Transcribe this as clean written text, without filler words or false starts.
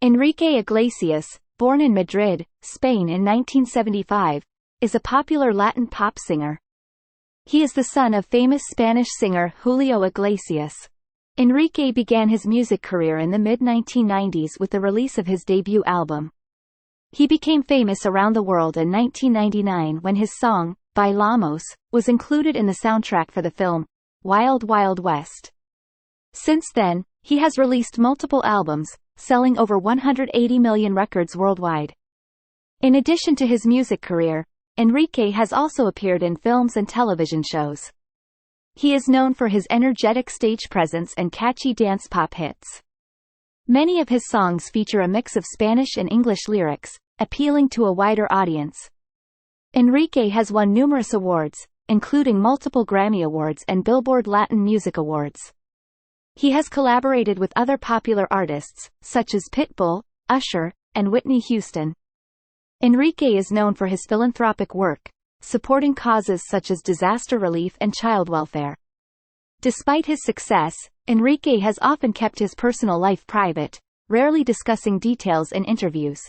Enrique Iglesias, born in Madrid, Spain in 1975, is a popular Latin pop singer. He is the son of famous Spanish singer Julio Iglesias. Enrique began his music career in the mid-1990s with the release of his debut album. He became famous around the world in 1999 when his song, Bailamos, was included in the soundtrack for the film, Wild Wild West. Since then, he has released multiple albums, selling over 180 million records worldwide. In addition to his music career, Enrique has also appeared in films and television shows. He is known for his energetic stage presence and catchy dance pop hits. Many of his songs feature a mix of Spanish and English lyrics, appealing to a wider audience. Enrique has won numerous awards, including multiple Grammy Awards and Billboard Latin Music Awards. He has collaborated with other popular artists, such as Pitbull, Usher, and Whitney Houston. Enrique is known for his philanthropic work, supporting causes such as disaster relief and child welfare. Despite his success, Enrique has often kept his personal life private, rarely discussing details in interviews.